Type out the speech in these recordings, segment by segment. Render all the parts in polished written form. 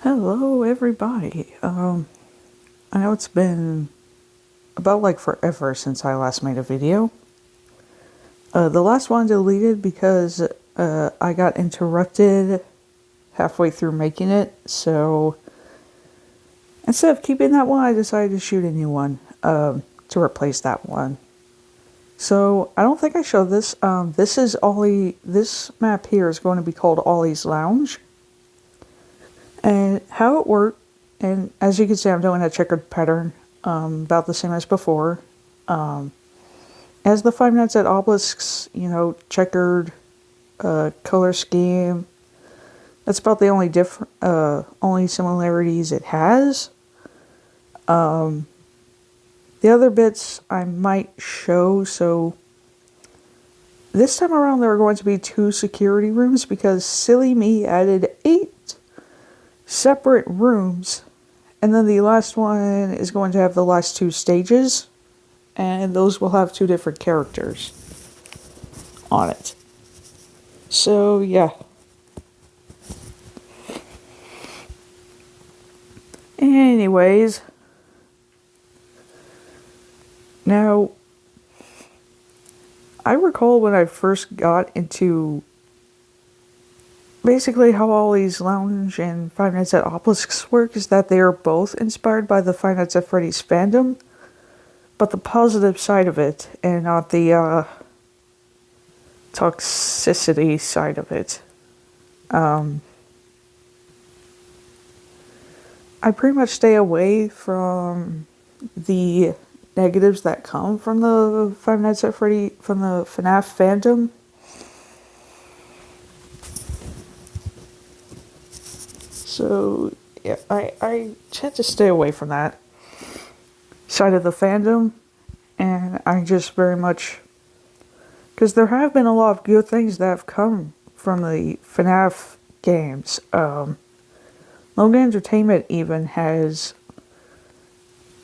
Hello, everybody. I know it's been about like forever since I last made a video. The last one deleted because I got interrupted halfway through making it, so instead of keeping that one, I decided to shoot a new one to replace that one. So I don't think I showed this. This is Ollie. This map here is going to be called Ollie's Lounge. And how it worked, and as you can see, I'm doing a checkered pattern, about the same as before. As the Five Nights at Obelisk's, checkered color scheme. That's about the only similarities it has. The other bits I might show, so this time around there are going to be 2 security rooms because silly me added 8 separate rooms, and then the last one is going to have the last 2 stages, and those will have 2 different characters on it. So yeah. Anyways, now I recall when I first got into basically how Ollie's Lounge and Five Nights at Obelisk's work is that they are both inspired by the Five Nights at Freddy's fandom, but the positive side of it, and not the toxicity side of it. I pretty much stay away from the negatives that come from the Five Nights at Freddy, from the FNAF fandom. So, yeah, I tend to stay away from that side of the fandom, and I just very much, because there have been a lot of good things that have come from the FNAF games. Logan Entertainment even has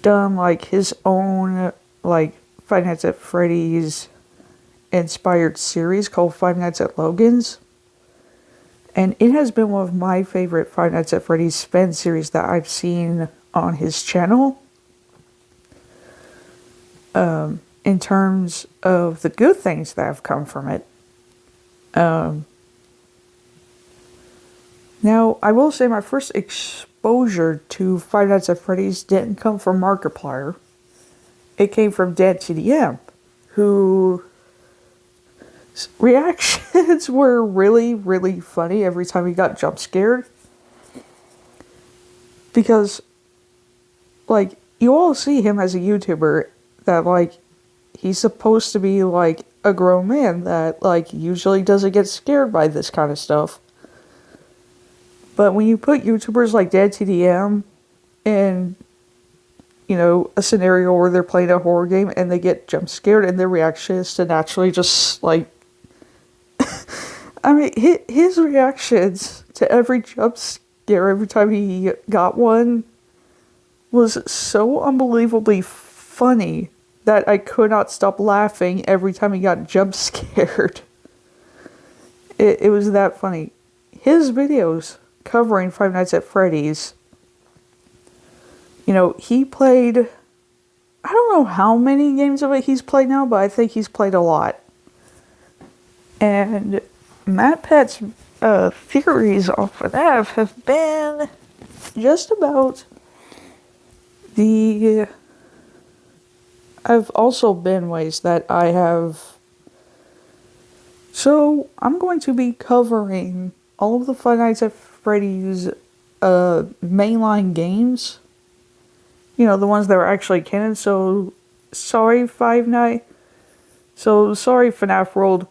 done, like, his own, like, Five Nights at Freddy's inspired series called Five Nights at Logan's. And it has been one of my favorite Five Nights at Freddy's fan series that I've seen on his channel. In terms of the good things that have come from it. Now, I will say my first exposure to Five Nights at Freddy's didn't come from Markiplier. It came from DadTDM, who reactions were really, really funny every time he got jump scared. Because, like, you all see him as a YouTuber that, like, he's supposed to be, like, a grown man that, like, usually doesn't get scared by this kind of stuff. But when you put YouTubers like DadTDM in, a scenario where they're playing a horror game and they get jump scared, and their reaction is to naturally just, like, I mean, his reactions to every jump scare, every time he got one, was so unbelievably funny that I could not stop laughing every time he got jump scared. It was that funny. His videos covering Five Nights at Freddy's, he played, I don't know how many games of it he's played now, but I think he's played a lot. And Matt Pet's theories off of that have been just about the... I've also been ways that I have... So, I'm going to be covering all of the Five Nights at Freddy's mainline games. The ones that are actually canon. So, sorry FNAF World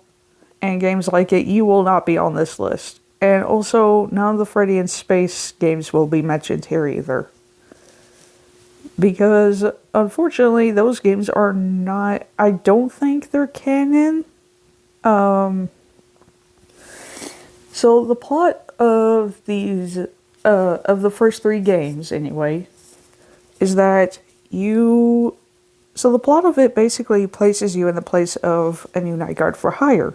and games like it, you will not be on this list. And also, none of the Freddy in Space games will be mentioned here either. Because, unfortunately, those games are not... I don't think they're canon. So, the plot of these... of the first 3 games, anyway, is that you... So, the plot of it basically places you in the place of a new night guard for hire.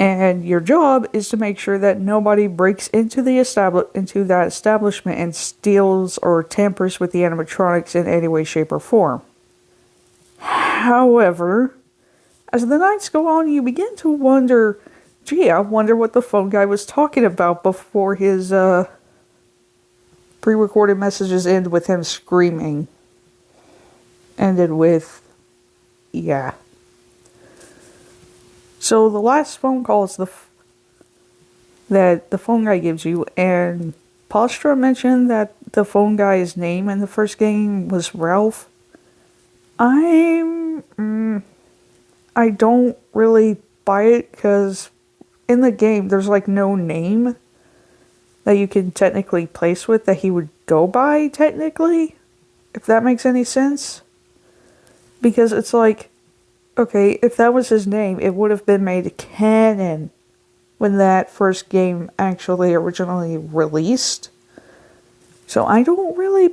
And your job is to make sure that nobody breaks into that establishment and steals or tampers with the animatronics in any way, shape, or form. However, as the nights go on, you begin to wonder, gee, I wonder what the phone guy was talking about before his pre-recorded messages end with him screaming. Ended with, yeah. So the last phone call is that the phone guy gives you, and Postra mentioned that the phone guy's name in the first game was Ralph. I don't really buy it, because in the game there's like no name that you can technically place with that he would go by, technically, if that makes any sense. Because it's like, okay, if that was his name, it would have been made canon when that first game actually originally released. So I don't really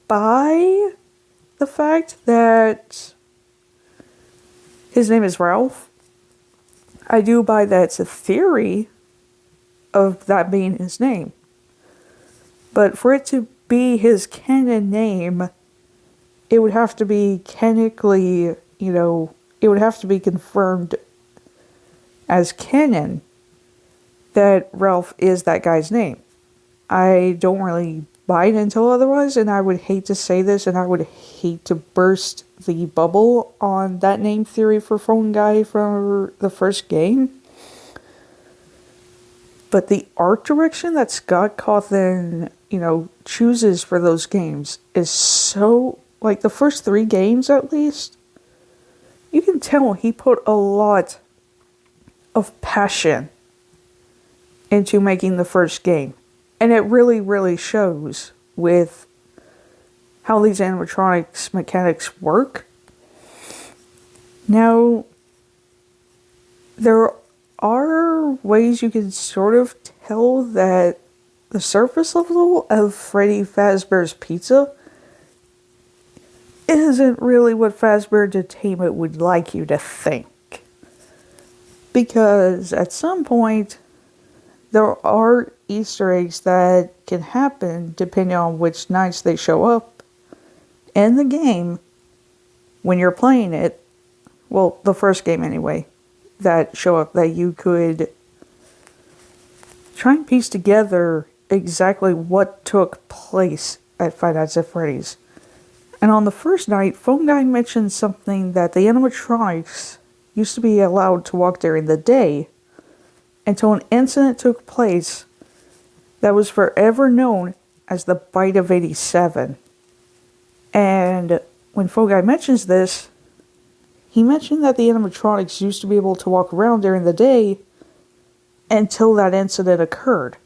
buy the fact that his name is Ralph. I do buy that it's a theory of that being his name. But for it to be his canon name, it would have to be canonically, it would have to be confirmed as canon that Ralph is that guy's name. I don't really buy it until otherwise, and I would hate to say this, and I would hate to burst the bubble on that name theory for phone guy from the first game. But the art direction that Scott Cawthon, chooses for those games is so, like the first 3 games at least, you can tell he put a lot of passion into making the first game. And it really, really shows with how these animatronics mechanics work. Now, there are ways you can sort of tell that the surface level of Freddy Fazbear's Pizza isn't really what Fazbear Entertainment would like you to think. Because at some point, there are Easter eggs that can happen depending on which nights they show up in the game when you're playing it. Well, the first game anyway, that show up that you could try and piece together exactly what took place at Five Nights at Freddy's. And on the first night, Phone Guy mentioned something that the animatronics used to be allowed to walk during the day until an incident took place that was forever known as the Bite of 87. And when Phone Guy mentions this, he mentioned that the animatronics used to be able to walk around during the day until that incident occurred.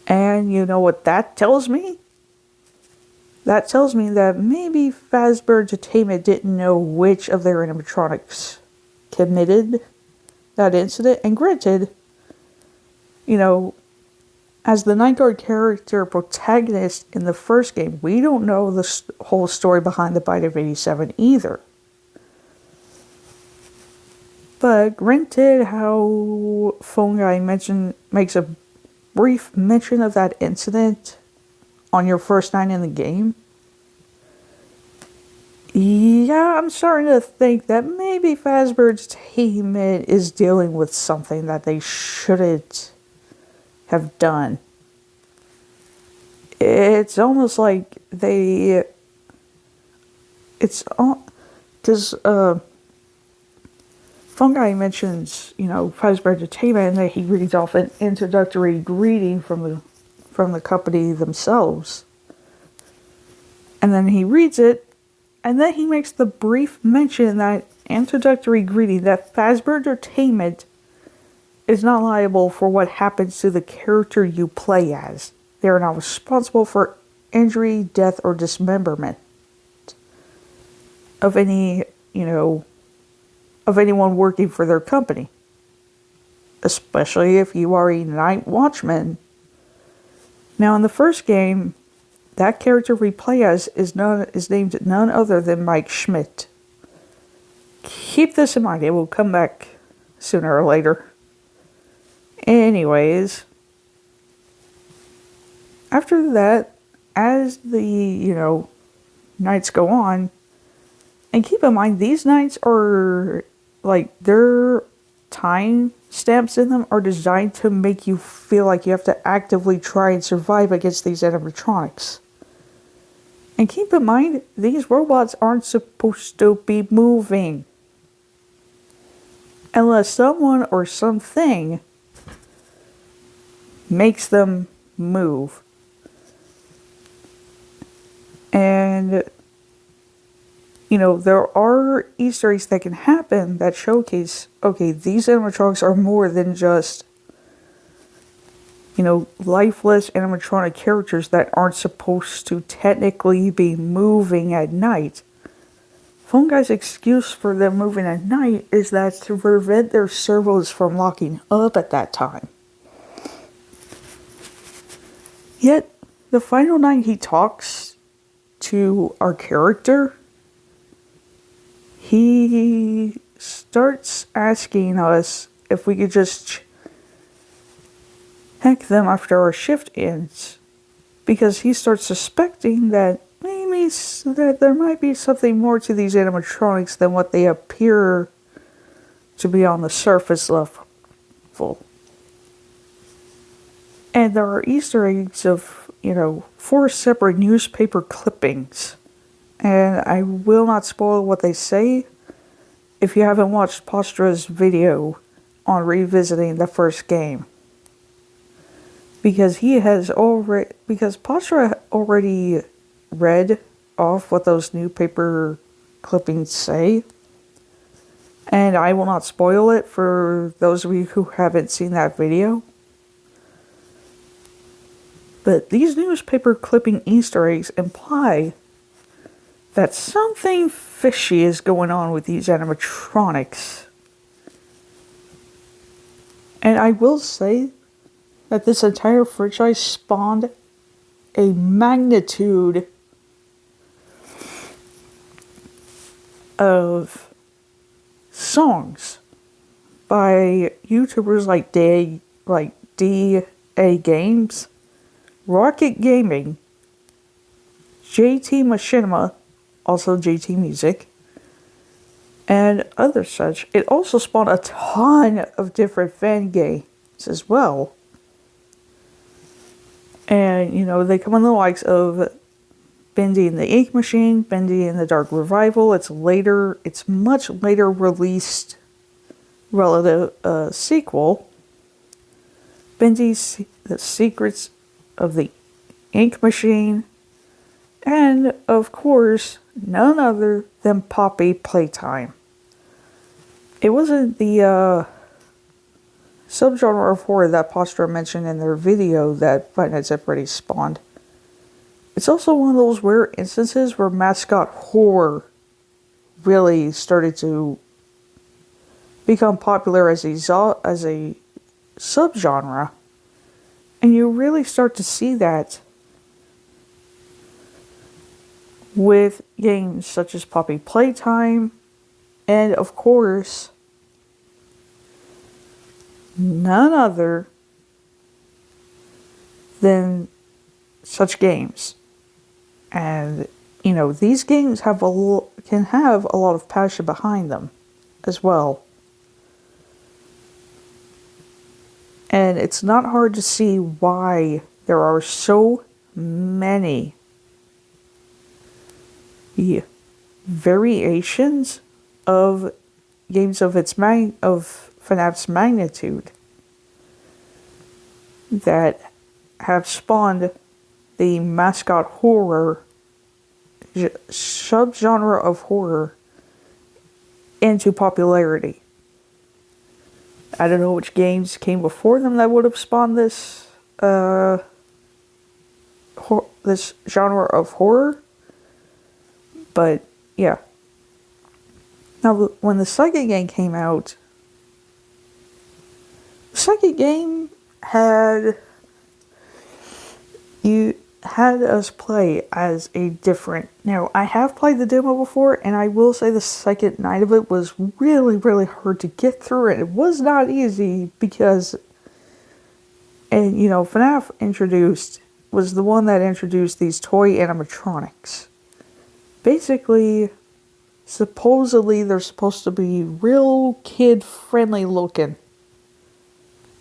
And you know what that tells me? That tells me that maybe Fazbear Entertainment didn't know which of their animatronics committed that incident. And granted, as the Night Guard character protagonist in the first game, we don't know the whole story behind the Bite of 87 either. But granted how Phone Guy makes a brief mention of that incident on your first night in the game, yeah, I'm starting to think that maybe Fazbear Entertainment is dealing with something that they shouldn't have done. It's almost like because Phone Guy mentions, Fazbear Entertainment, and that he reads off an introductory greeting from the company themselves. And then he reads it, and then he makes the brief mention in that introductory greeting that Fazbear Entertainment is not liable for what happens to the character you play as. They are not responsible for injury, death, or dismemberment of any, of anyone working for their company. Especially if you are a night watchman. Now, in the first game, that character we play as is named none other than Mike Schmidt. Keep this in mind, it will come back sooner or later. Anyways, after that, as the, nights go on, and keep in mind, these nights are, like, their time stamps in them are designed to make you feel like you have to actively try and survive against these animatronics. And keep in mind, these robots aren't supposed to be moving. Unless someone or something makes them move. And, there are Easter eggs that can happen that showcase, okay, these animatronics are more than just, lifeless animatronic characters that aren't supposed to technically be moving at night. Phone Guy's excuse for them moving at night is that to prevent their servos from locking up at that time. Yet, the final night he talks to our character, he starts asking us if we could just check them after our shift ends, because he starts suspecting that maybe that there might be something more to these animatronics than what they appear to be on the surface level. And there are Easter eggs of, 4 separate newspaper clippings. And I will not spoil what they say if you haven't watched Postra's video on revisiting the first game. Because Postra already read off what those newspaper clippings say. And I will not spoil it for those of you who haven't seen that video. But these newspaper clipping Easter eggs imply that something fishy is going on with these animatronics. And I will say that this entire franchise spawned a magnitude of songs by YouTubers like DA Games, Rocket Gaming, JT Machinima, also JT Music, and other such. It also spawned a ton of different fan games as well. And, they come on the likes of Bendy and the Ink Machine, Bendy and the Dark Revival. It's much later released relative sequel. Bendy's The Secrets of the Ink Machine. And, of course, none other than Mcpe Playtime. It wasn't the subgenre of horror that Postra mentioned in their video that Five Nights at Freddy's spawned. It's also one of those rare instances where mascot horror really started to become popular as a subgenre. And you really start to see that with games such as Mcpe Playtime, and of course, none other than such games. And, these games can have a lot of passion behind them as well. And it's not hard to see why there are so many variations of games of FNAF's magnitude that have spawned the mascot horror subgenre of horror into popularity. I don't know which games came before them that would have spawned this this genre of horror, but yeah. Now, when the second game came out, the second game had had us play as a different... Now, I have played the demo before, and I will say the second night of it was really, really hard to get through, and it was not easy because... And, you know, FNAF was the one that introduced these toy animatronics. Basically, supposedly they're supposed to be real kid-friendly looking.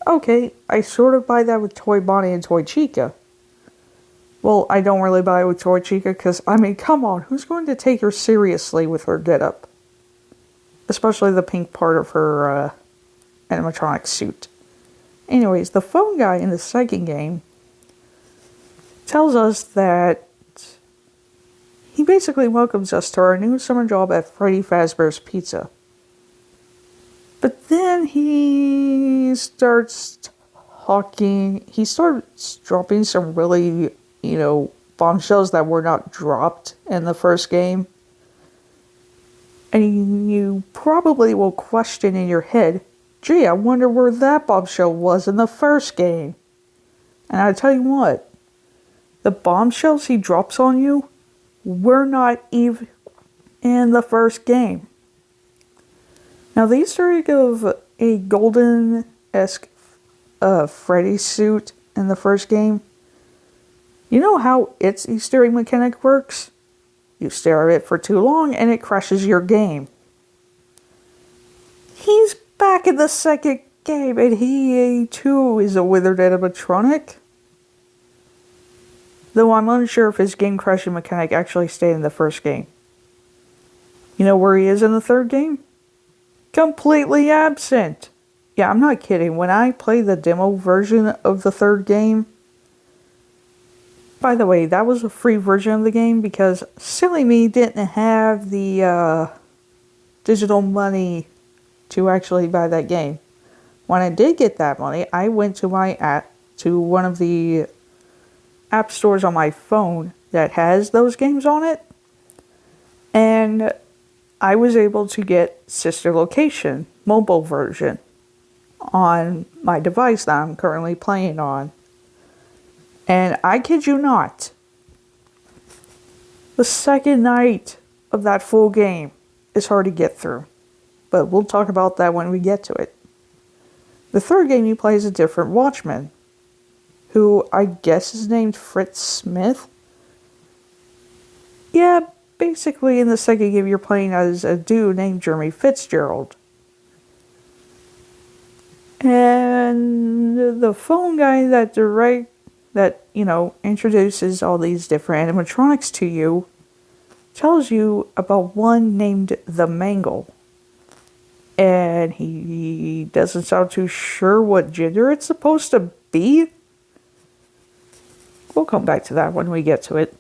Okay, I sort of buy that with Toy Bonnie and Toy Chica. Well, I don't really buy it with Toy Chica because, I mean, come on, who's going to take her seriously with her getup? Especially the pink part of her animatronic suit. Anyways, the phone guy in the second game tells us that he basically welcomes us to our new summer job at Freddy Fazbear's Pizza. But then he starts dropping some really, you know, bombshells that were not dropped in the first game. And you probably will question in your head, gee, I wonder where that bombshell was in the first game. And I tell you what, the bombshells he drops on you were not even in the first game. Now, the Easter egg of a golden-esque Freddy suit in the first game, you know how its Easter egg mechanic works? You stare at it for too long and it crashes your game. He's back in the second game and he too is a withered animatronic. Though I'm unsure if his game crashing mechanic actually stayed in the first game. You know where he is in the third game? Completely absent. Yeah, I'm not kidding. When I play the demo version of the third game, by the way, that was a free version of the game because silly me didn't have the digital money to actually buy that game. When I did get that money, I went to one of the app stores on my phone that has those games on it, and I was able to get Sister Location mobile version on my device that I'm currently playing on. And I kid you not, the second night of that full game is hard to get through, but we'll talk about that when we get to it. The third game you play as a different Watchman, who I guess is named Fritz Smith. Yeah, basically in the second game you're playing as a dude named Jeremy Fitzgerald. And the phone guy that introduces all these different animatronics to you tells you about one named the Mangle. And he doesn't sound too sure what gender it's supposed to be. We'll come back to that when we get to it.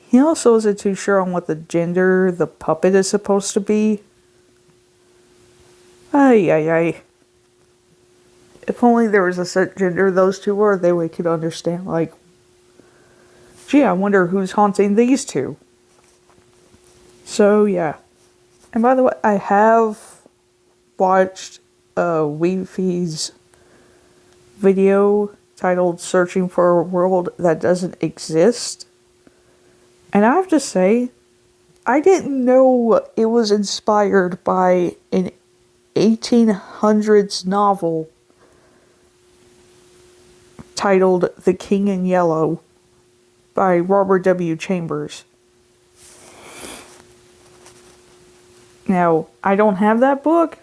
He also isn't too sure on what the gender the puppet is supposed to be. Ay. If only there was a set gender those two were, then we could understand, like, gee, I wonder who's haunting these two. So, yeah. And by the way, I have watched Weefy's video titled Searching for a World That Doesn't Exist. And I have to say, I didn't know it was inspired by an 1800s novel titled The King in Yellow by Robert W. Chambers. Now, I don't have that book,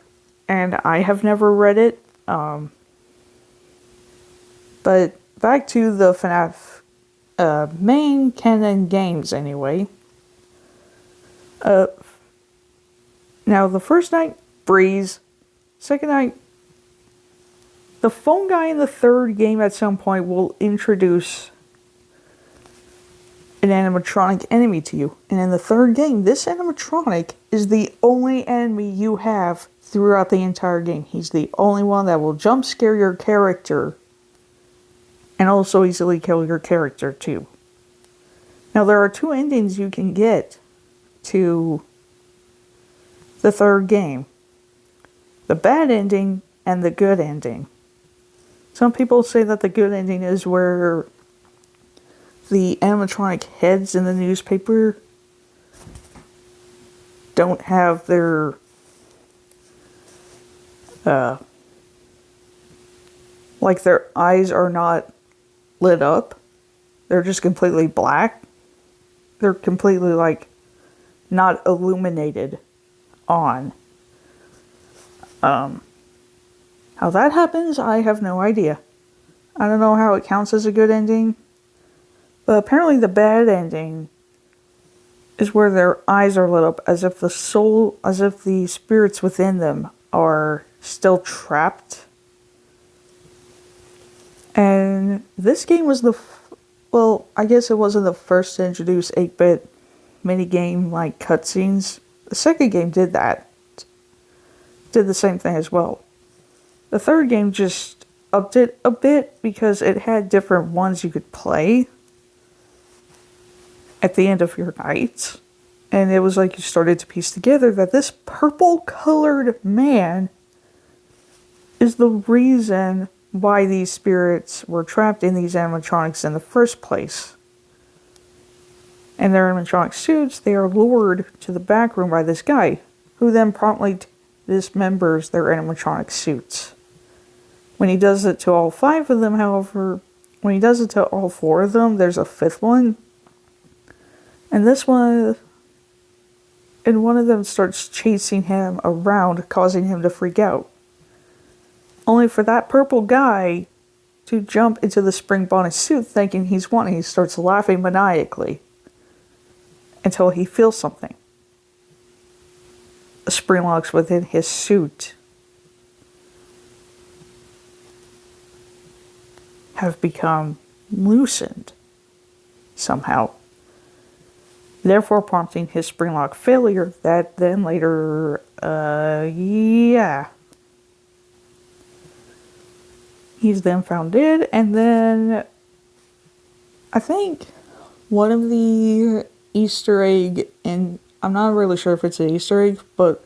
and I have never read it. But back to the FNAF main canon games, anyway. Now, the first night, breeze. Second night, the phone guy in the third game at some point will introduce an animatronic enemy to you. And in the third game, this animatronic is the only enemy you have throughout the entire game. He's the only one that will jump scare your character and also easily kill your character too. Now, there are two endings you can get to the third game. The bad ending and the good ending. Some people say that the good ending is where the animatronic heads in the newspaper don't have their like their eyes are not lit up. They're just completely black. They're completely like not illuminated on. How that happens, I have no idea. I don't know how it counts as a good ending. But apparently the bad ending is where their eyes are lit up as if the spirits within them are still trapped. And this game was well, I guess it wasn't the first to introduce 8-bit minigame like cutscenes. The second game did that. Did the same thing as well. The third game just upped it a bit because it had different ones you could play at the end of your night. And it was like you started to piece together that this purple colored man is the reason why these spirits were trapped in these animatronics in the first place. And their animatronic suits, they are lured to the back room by this guy, who then promptly dismembers their animatronic suits. When he does it to all 5 of them, however, when he does it to all 4 of them, there's a 5th one. And one of them starts chasing him around, causing him to freak out. Only for that purple guy to jump into the spring bonnet suit thinking he's won. He starts laughing maniacally until he feels something. The spring locks within his suit have become loosened somehow, therefore prompting his spring lock failure that then later, he's then found dead, and then I think one of the Easter egg, and I'm not really sure if it's an Easter egg, but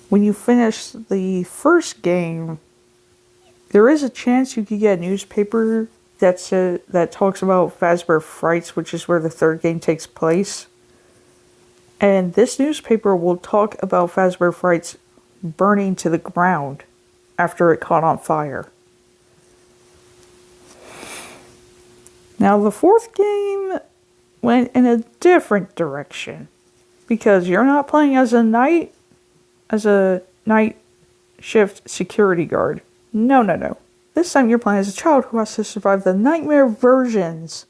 when you finish the first game, there is a chance you could get a newspaper that talks about Fazbear Frights, which is where the third game takes place. And this newspaper will talk about Fazbear Frights burning to the ground after it caught on fire. Now the fourth game went in a different direction, because you're not playing as a night shift security guard. No. This time you're playing as a child who has to survive the nightmare versions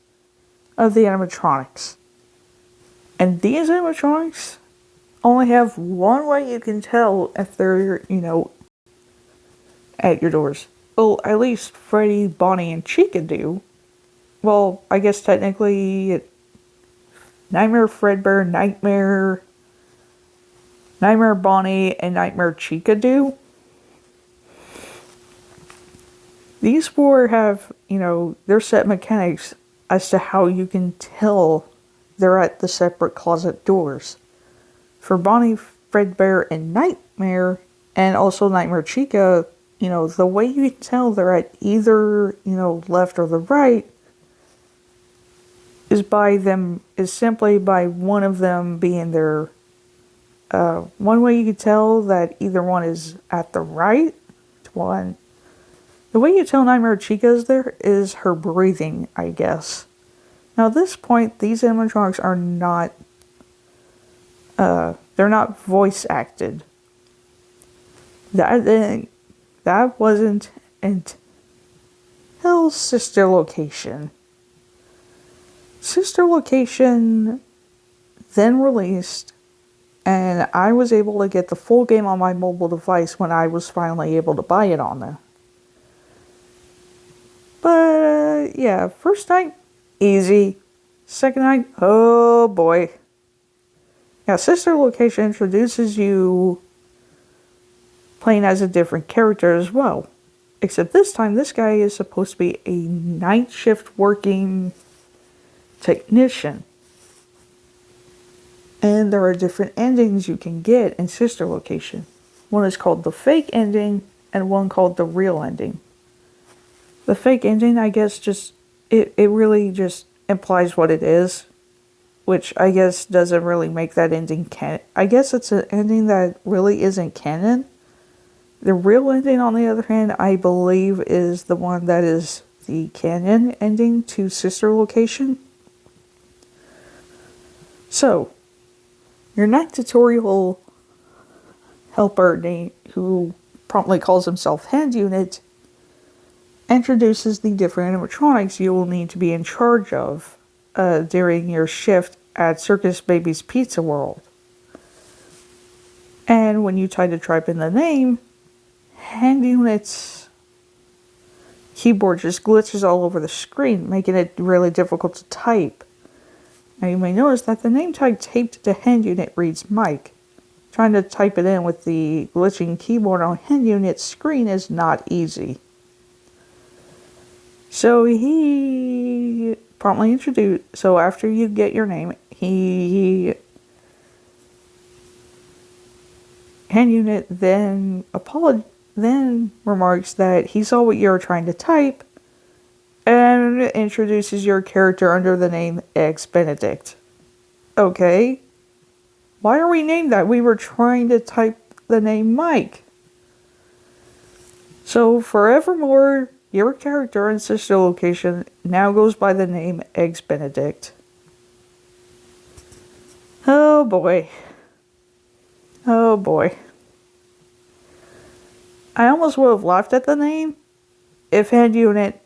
of the animatronics. And these animatronics only have one way you can tell if they're, at your doors. Well, at least Freddy, Bonnie, and Chica do. Well, I guess technically Nightmare Fredbear, Nightmare Bonnie, and Nightmare Chica do. These 4 have, their set mechanics as to how you can tell they're at the separate closet doors. For Bonnie, Fredbear, and Nightmare, and also Nightmare Chica, the way you can tell they're at either, left or the right is simply by one of them being there. One way you can tell that either one is at the right one. The way you tell Nightmare Chica is there is her breathing, I guess. Now at this point, these animatronics are not, they're not voice acted. That wasn't until Sister Location. Sister Location then released, and I was able to get the full game on my mobile device when I was finally able to buy it on there. But, yeah, first night, easy. Second night, oh boy. Yeah, Sister Location introduces you playing as a different character as well. Except this time, this guy is supposed to be a night shift working technician. And there are different endings you can get in Sister Location. One is called the fake ending, and one called the real ending. The fake ending, I guess, just it really just implies what it is, which I guess doesn't really make that ending canon. I guess it's an ending that really isn't canon. The real ending, on the other hand, I believe is the one that is the canon ending to Sister Location. So, your night tutorial helper, who promptly calls himself Hand Unit, introduces the different animatronics you will need to be in charge of during your shift at Circus Baby's Pizza World. And when you try to type in the name, Hand Unit's keyboard just glitches all over the screen, making it really difficult to type. Now you may notice that the name tag taped to Hand Unit reads Mike. Trying to type it in with the glitching keyboard on Hand Unit's screen is not easy. So he promptly introduced, so after you get your name, Hand Unit then remarks that he saw what you're trying to type and introduces your character under the name Eggs Benedict. Okay. Why are we named that? We were trying to type the name Mike. So forevermore, your character in Sister Location now goes by the name Eggs Benedict. Oh boy. Oh boy. I almost would have laughed at the name if Hand Unit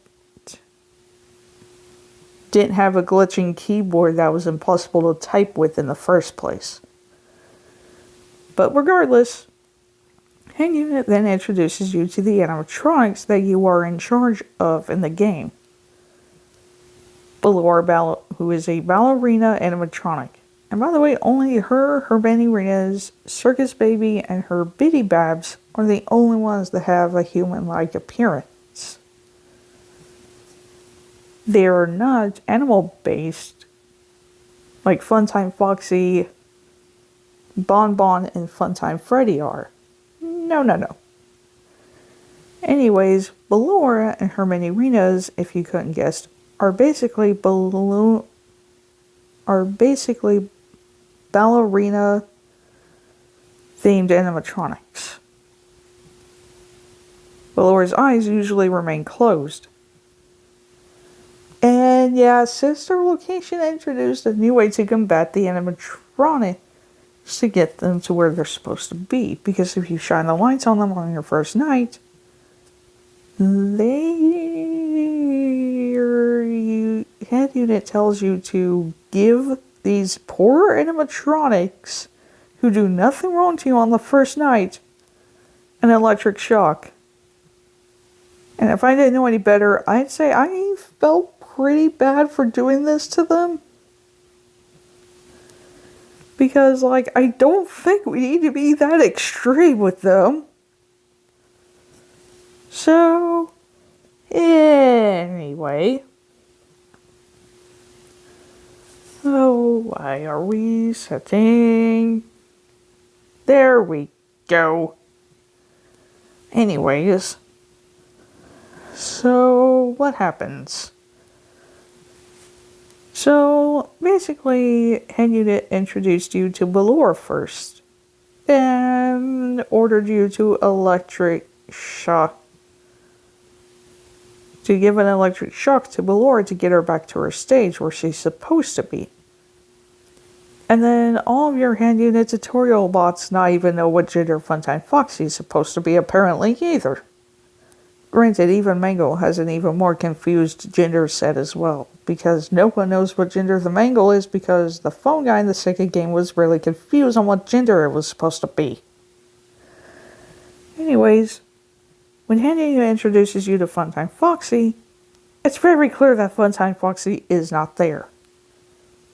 didn't have a glitching keyboard that was impossible to type with in the first place. But regardless, Hand Unit then introduces you to the animatronics that you are in charge of in the game. Ballora, who is a ballerina animatronic. And by the way, only her ballerinas, Circus Baby, and her Bitty Babs are the only ones that have a human-like appearance. They are not animal-based, like Funtime Foxy, Bon Bon, and Funtime Freddy are. No. Anyways, Ballora and her ballerinas, if you couldn't guess, are basically ballerina themed animatronics. Ballora's eyes usually remain closed. And yeah, Sister Location introduced a new way to combat the animatronics to get them to where they're supposed to be. Because if you shine the lights on them on your first night, Hand Unit tells you to give these poor animatronics who do nothing wrong to you on the first night an electric shock. And if I didn't know any better, I'd say I felt pretty bad for doing this to them. Because, I don't think we need to be that extreme with them. So, anyway. Oh, why are we setting? There we go. Anyways. So, what happens? So, basically, Hand Unit introduced you to Ballora first, and ordered you to give an electric shock to Ballora to get her back to her stage where she's supposed to be. And then all of your Hand Unit tutorial bots not even know what gender Funtime Foxy is supposed to be apparently either. Granted, even Mangle has an even more confused gender set as well, because no one knows what gender the Mangle is because the phone guy in the second game was really confused on what gender it was supposed to be. Anyways, when Hand Unit introduces you to Funtime Foxy, it's very clear that Funtime Foxy is not there.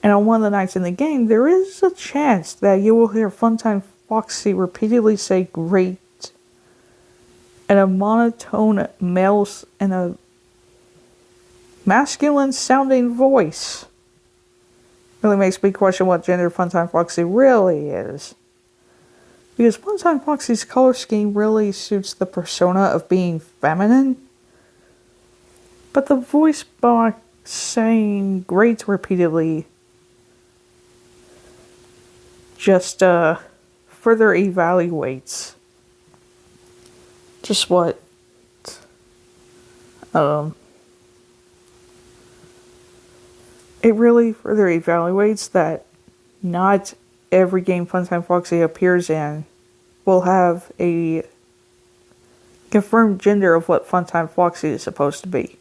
And on one of the nights in the game, there is a chance that you will hear Funtime Foxy repeatedly say "great" in a monotone and a masculine sounding voice. Really makes me question what gender Funtime Foxy really is. Because Funtime Foxy's color scheme really suits the persona of being feminine. But the voice box saying grades repeatedly just further evaluates just what it really further evaluates that not every game Funtime Foxy appears in will have a confirmed gender of what Funtime Foxy is supposed to be.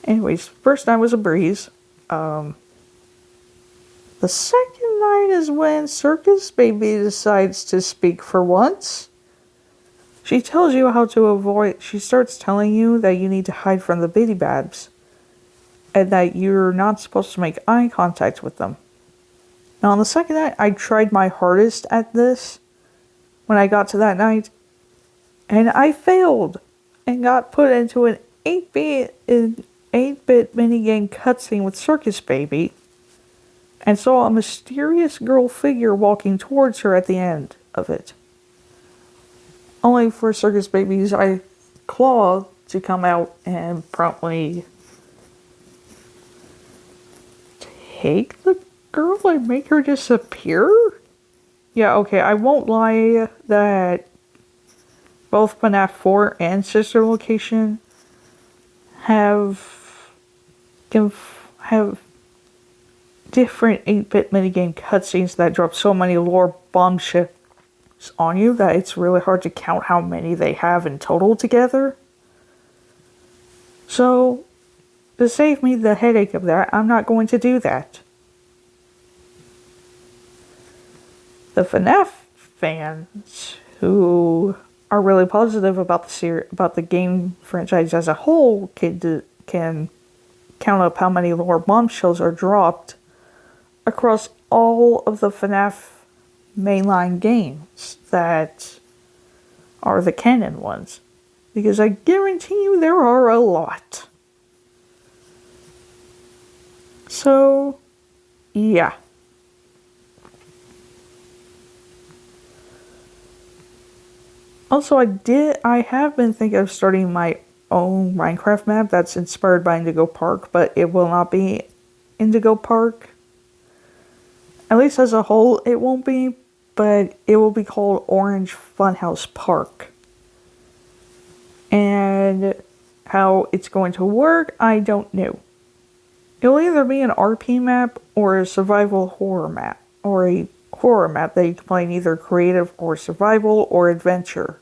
Anyways, first night was a breeze. The second night is when Circus Baby decides to speak for once. She tells you how to avoid... She starts telling you that you need to hide from the Biddy Babs. And that you're not supposed to make eye contact with them. Now on the second night, I tried my hardest at this. When I got to that night. And I failed. And got put into an 8-bit minigame cutscene with Circus Baby. And saw a mysterious girl figure walking towards her at the end of it. Only for Circus Baby's claw to come out and promptly take the girl and make her disappear? Yeah, okay, I won't lie that both FNAF 4 and Sister Location have different 8-bit minigame cutscenes that drop so many lore bombshells on you that it's really hard to count how many they have in total together. So, to save me the headache of that, I'm not going to do that. The FNAF fans who are really positive about the game franchise as a whole can count up how many lore bombshells are dropped across all of the FNAF mainline games that are the canon ones. Because I guarantee you there are a lot. So, yeah. Also, I have been thinking of starting my own Minecraft map that's inspired by Indigo Park, but it will not be Indigo Park. At least as a whole, it won't be, but it will be called Orange Funhouse Park. And how it's going to work, I don't know. It'll either be an RP map or a survival horror map, or a horror map that you can play in either creative or survival or adventure.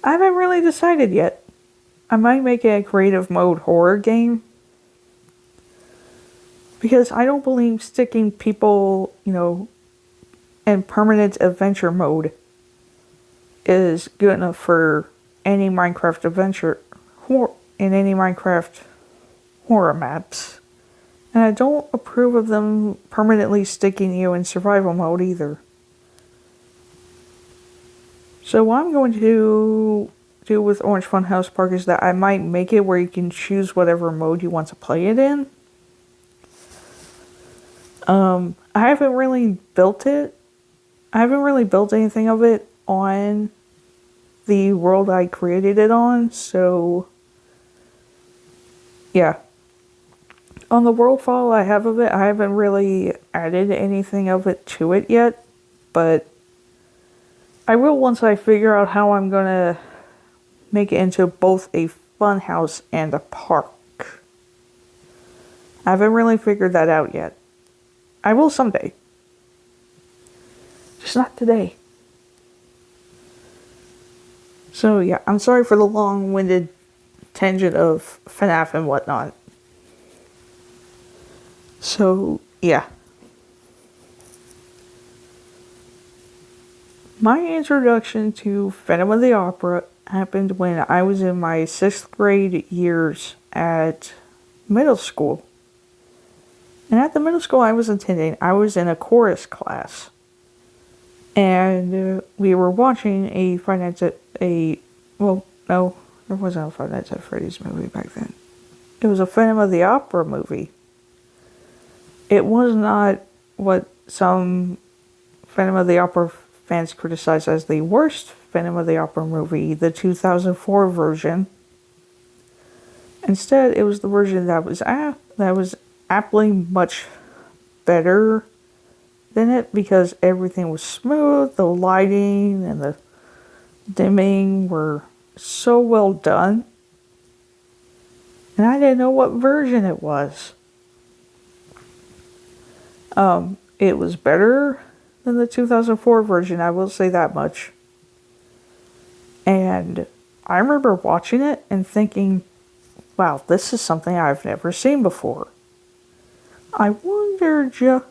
I haven't really decided yet. I might make it a creative mode horror game. Because I don't believe sticking people, in permanent adventure mode is good enough for any Minecraft adventure, in any Minecraft horror maps. And I don't approve of them permanently sticking you in survival mode either. So what I'm going to do with Orange Funhouse Park is that I might make it where you can choose whatever mode you want to play it in. I haven't really built it. I haven't really built anything of it on the world I created it on, so yeah. On the world file I have of it, I haven't really added anything of it to it yet, but I will once I figure out how I'm gonna make it into both a funhouse and a park. I haven't really figured that out yet. I will someday. Just not today. So yeah, I'm sorry for the long-winded tangent of FNAF and whatnot. So, yeah. My introduction to Phantom of the Opera happened when I was in my 6th grade years at middle school. And at the middle school I was attending, I was in a chorus class. And we were watching a Five Nights at... well, no, there wasn't a Five Nights at Freddy's movie back then. It was a Phantom of the Opera movie. It was not what some Phantom of the Opera fans criticized as the worst Phantom of the Opera movie, the 2004 version. Instead, it was the version that was aptly much better than it, because everything was smooth, the lighting and the dimming were so well done, and I didn't know what version it was. It was better than the 2004 version, I will say that much. And I remember watching it and thinking, wow, this is something I've never seen before. I wonder just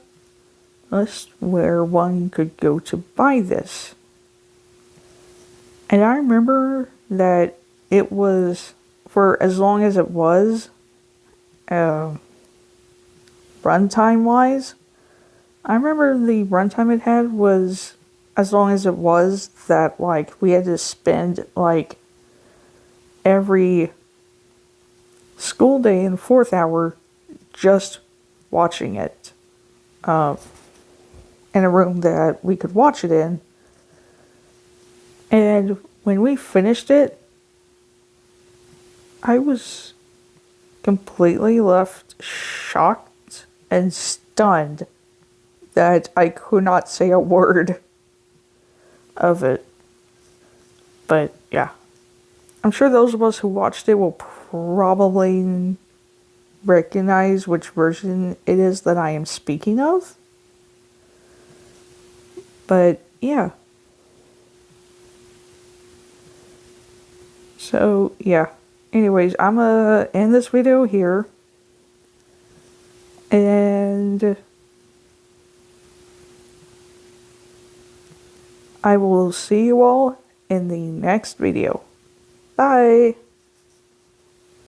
where one could go to buy this. And I remember that it was, for as long as it was, runtime wise, I remember the runtime it had was as long as it was, that like we had to spend like every school day in the 4th hour just watching it in a room that we could watch it in. And when we finished it, I was completely left shocked and stunned that I could not say a word of it. But yeah, I'm sure those of us who watched it will probably recognize which version it is that I am speaking of. But yeah. So yeah. Anyways, I'm gonna end this video here. And I will see you all in the next video. Bye!